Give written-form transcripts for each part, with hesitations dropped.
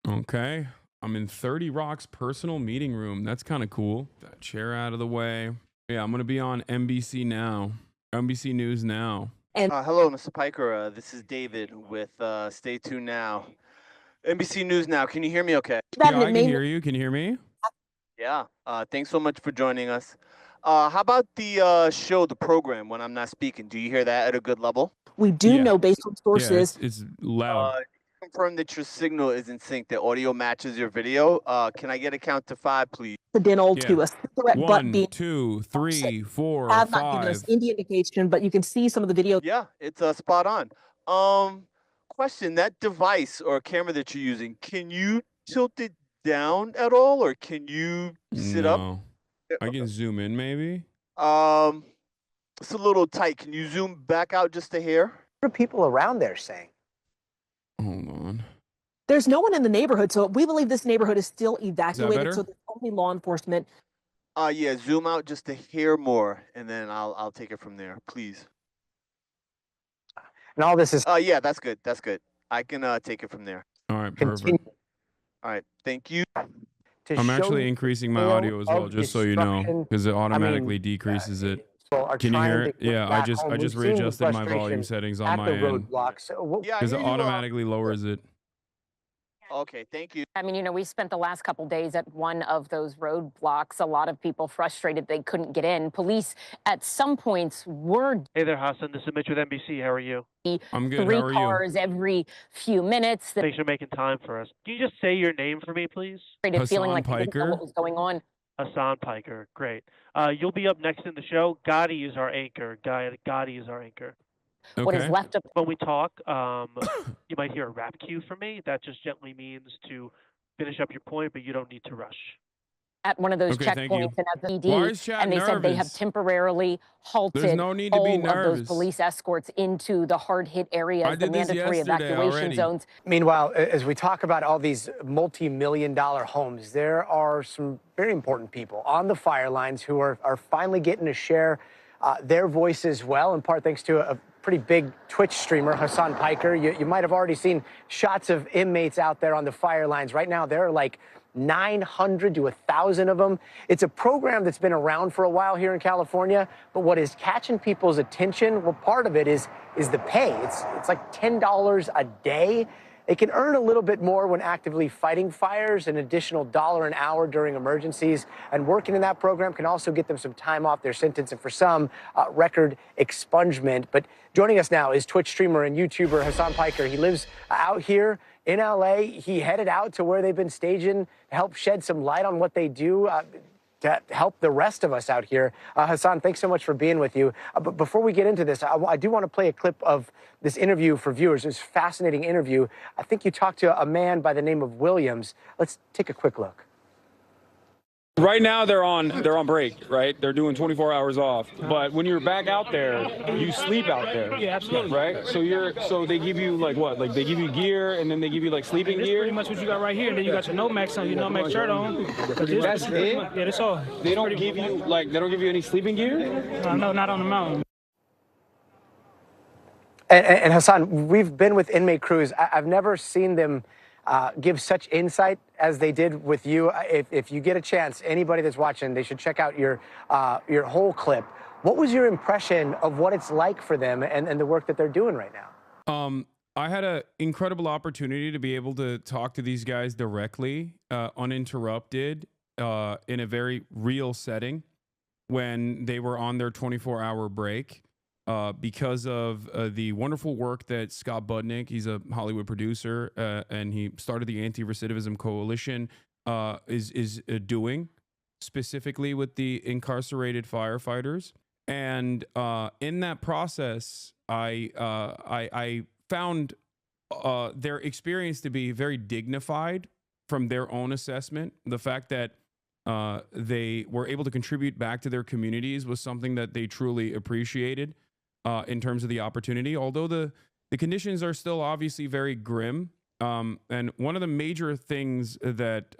Okay. I'm in 30 Rock's personal meeting room. That's kind of cool. That chair out of the way. Yeah, I'm going to be on NBC now. NBC News Now. And Hello, Mr. Piker. This is David with Stay Tuned Now. NBC News Now. Can you hear me okay? that Yeah, I it can may hear you. Can you hear me? Yeah. Thanks so much for joining us. How about the show, the program, when I'm not speaking? Do you hear that at a good level? we do Yeah. know based on Yeah, sources. it's loud. Confirm that your signal is in sync, that audio matches your video. Can I get a count to 5, please? Incidental Yeah. to a cigarette butt 1, being 2, 3, 4, have not given us 5. any indication, but you can see some of the video. Yeah, it's spot on. Question, that device or camera that you're using, can you tilt it down at all, or can you sit up? No. I can zoom in maybe. It's a little tight. Can you zoom back out just a hair? What are people around there saying? Hold on. There's no one in the neighborhood, so we believe this neighborhood is still better? evacuated. So there's only law enforcement. Yeah, zoom out just a hair more, and then I'll take it from there, please. And all this is Yeah, that's good. That's good. I can take it from there. All right, continue perfect. All right, thank you. to I'm show actually you increasing my scale audio as well, of just so you know, destruction. because it I automatically mean, decreases it. people are Can you trying hear to it? get Yeah, I back just home. I just We've seen the readjusted my volume frustration settings on at my the end roadblocks. Yeah, I because hear it you. automatically lowers it. Okay, thank you. I mean, you know, we spent the last couple days at one of those roadblocks. A lot of people frustrated they couldn't get in. Police at some points were Hey there, Hasan. This is Mitch with NBC. How are you? I'm good. three How are you? cars every few minutes. Thanks for making time for us. Can you just say your name for me, please? Feeling Hasan like they didn't know Piker? what was going on. Hasan Piker. Great. You'll be up next in the show. Gotti is our anchor. Gotti is our anchor. What is Okay. left of When we talk, you might hear a rap cue from me. That just gently means to finish up your point, but you don't need to rush. at one of those Okay, thank you. checkpoints and at the Why PD, is chat and they said they have nervous? temporarily There's halted no need to be all of those nervous. police escorts into the hard-hit areas, I the did this mandatory yesterday evacuation already. zones. Meanwhile, as we talk about all these multi-million-dollar homes, there are some very important people on the fire lines who are finally getting to share their voice as well, in part thanks to a pretty big Twitch streamer, Hasan Piker. You might have already seen shots of inmates out there on the fire lines. Right now, there are like 900 to 1,000 of them. It's a program that's been around for a while here in California, but what is catching people's attention, well, part of it is the pay. It's like $10 a day. They can earn a little bit more when actively fighting fires, an additional $1 an hour during emergencies, and working in that program can also get them some time off their sentence, and for some, record expungement. But joining us now is Twitch streamer and YouTuber Hasan Piker. He lives out here in LA. He headed out to where they've been staging to help shed some light on what they do to help the rest of us out here. Hasan, thanks so much for being with you. But before we get into this, I do want to play a clip of this interview for viewers. It was a fascinating interview. I think you talked to a man by the name of Williams. Let's take a quick look. Right now they're on break, right? They're doing 24 hours off. But when you're back out there, you sleep out there. Yeah, absolutely. Right? So they give you like what? Like they give you gear and then they give you like sleeping This is gear? pretty much what you got right here. And then you got your Nomex on, your Nomex shirt on. That's it? Yeah, that's all. They don't give you any sleeping gear? No, not on the mountain. And Hasan, we've been with inmate crews. I've never seen them give such insight as they did with you. If you get a chance, anybody that's watching, they should check out your whole clip. What was your impression of what it's like for them and the work that they're doing right now? I had an incredible opportunity to be able to talk to these guys directly, uninterrupted, in a very real setting when they were on their 24-hour break. Because of the wonderful work that Scott Budnick, he's a Hollywood producer, and he started the Anti-Recidivism Coalition, is doing specifically with the incarcerated firefighters. And in that process, I found their experience to be very dignified from their own assessment. The fact that they were able to contribute back to their communities was something that they truly appreciated. In terms of the opportunity, although the conditions are still obviously very grim. And one of the major things that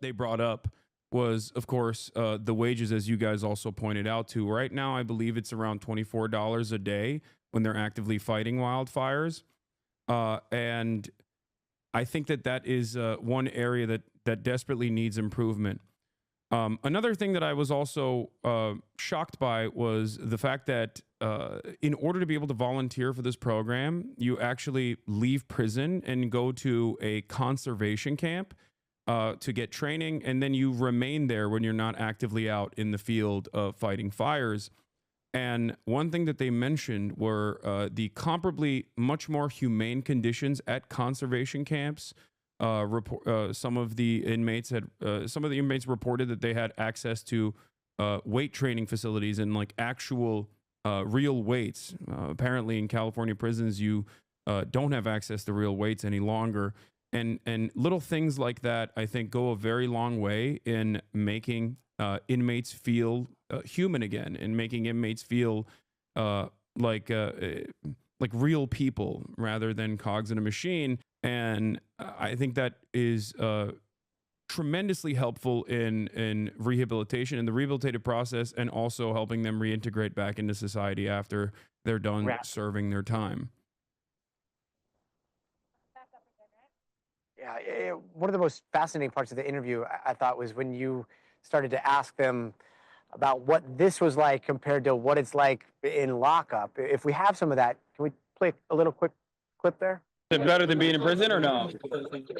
they brought up was, of course, the wages, as you guys also pointed out to. Right now, I believe it's around $24 a day when they're actively fighting wildfires. And I think that is one area that desperately needs improvement. Another thing that I was also shocked by was the fact that in order to be able to volunteer for this program, you actually leave prison and go to a conservation camp to get training, and then you remain there when you're not actively out in the field fighting fires. And one thing that they mentioned were the comparably much more humane conditions at conservation camps. Some of the inmates reported that they had access to weight training facilities and like actual real weights. Apparently, in California prisons, you don't have access to real weights any longer. And little things like that, I think, go a very long way in making inmates feel human again, and making inmates feel like real people rather than cogs in a machine. And I think that is tremendously helpful in rehabilitation and the rehabilitative process, and also helping them reintegrate back into society after they're done serving their time. Yeah, one of the most fascinating parts of the interview, I thought, was when you started to ask them about what this was like compared to what it's like in lockup. If we have some of that, can we play a little quick clip there? Is it better than being in prison or no?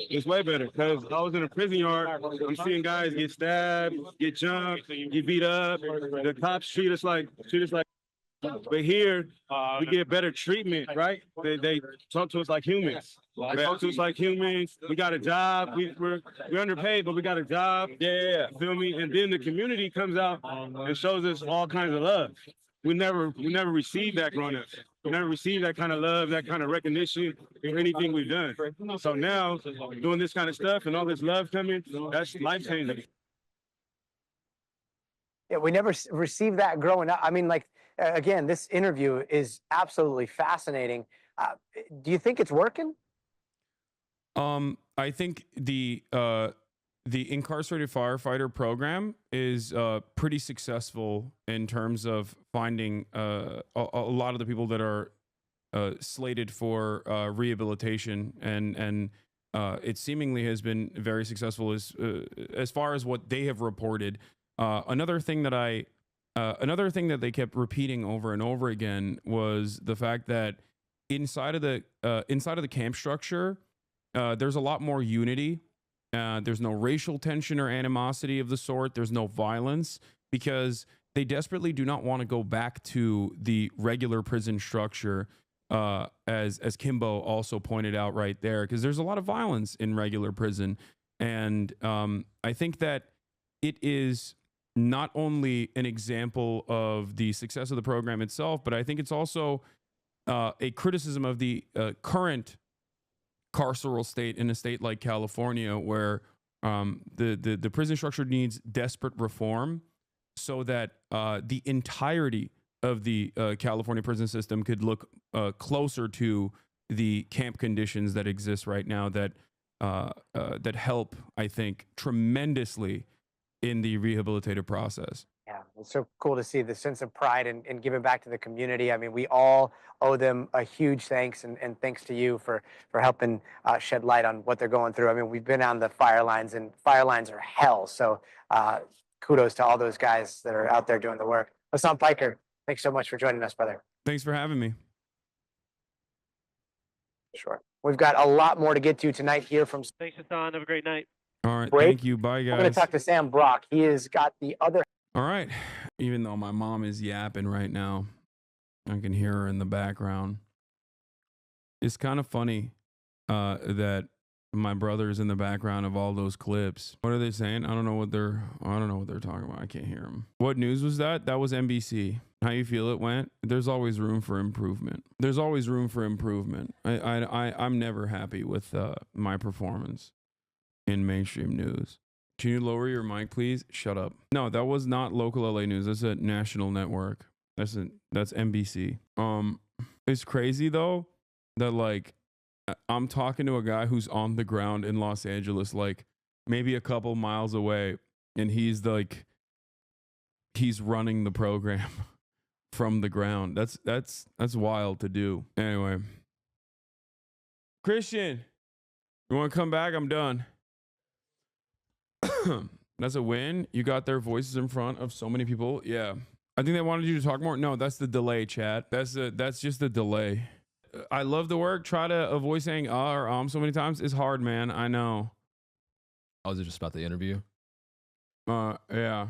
It's way better, because I was in a prison yard. I'm seeing guys get stabbed, get jumped, get beat up. The cops treat us like. But here, we get better treatment, right? They talk to us like humans. They talk to us like humans. We got a job. We're underpaid, but we got a job. Yeah. You feel me? And then the community comes out and shows us all kinds of love. We never received that growing up. We never received that kind of love, that kind of recognition in anything we've done. So now, doing this kind of stuff and all this love coming, that's life-changing. Yeah, we never received that growing up. I mean, like, again, this interview is absolutely fascinating. Do you think it's working? I think the incarcerated firefighter program is pretty successful in terms of finding a lot of the people that are slated for rehabilitation, and it seemingly has been very successful as far as what they have reported. Another thing that they kept repeating over and over again was the fact that inside of the camp structure, there's a lot more unity. There's no racial tension or animosity of the sort. There's no violence, because they desperately do not want to go back to the regular prison structure, as Kimbo also pointed out right there, because there's a lot of violence in regular prison. And I think that it is not only an example of the success of the program itself, but I think it's also a criticism of the current carceral state in a state like California, where the prison structure needs desperate reform, so that the entirety of the California prison system could look closer to the camp conditions that exist right now, that help, I think, tremendously in the rehabilitative process. Yeah, it's so cool to see the sense of pride and giving back to the community. I mean, we all owe them a huge thanks, and thanks to you for helping shed light on what they're going through. I mean, we've been on the fire lines, and fire lines are hell. So kudos to all those guys that are out there doing the work. Hasan Piker, thanks so much for joining us, brother. Thanks for having me. Sure. We've got a lot more to get to tonight here from... Thanks, Hasan. Have a great night. All right. Break. Thank you. Bye, guys. We're going to talk to Sam Brock. He has got the other... All right. Even though my mom is yapping right now, I can hear her in the background. It's kind of funny that my brother's in the background of all those clips. What are they saying? I don't know what they're talking about. I can't hear them. What news was that? That was NBC. How you feel it went? There's always room for improvement. There's always room for improvement. I'm never happy with my performance in mainstream news. Can you lower your mic, please? Shut up. No, that was not local LA news. That's a national network. That's NBC. It's crazy though that like I'm talking to a guy who's on the ground in Los Angeles, like maybe a couple miles away, and he's running the program from the ground. That's wild to do. Anyway, Christian. You want to come back? I'm done. That's a win. You got their voices in front of so many people. Yeah. I think they wanted you to talk more. No, that's the delay, chat. That's just the delay. I love the work. Try to avoid saying or so many times. It's hard, man. I know. Oh, is it just about the interview? Yeah.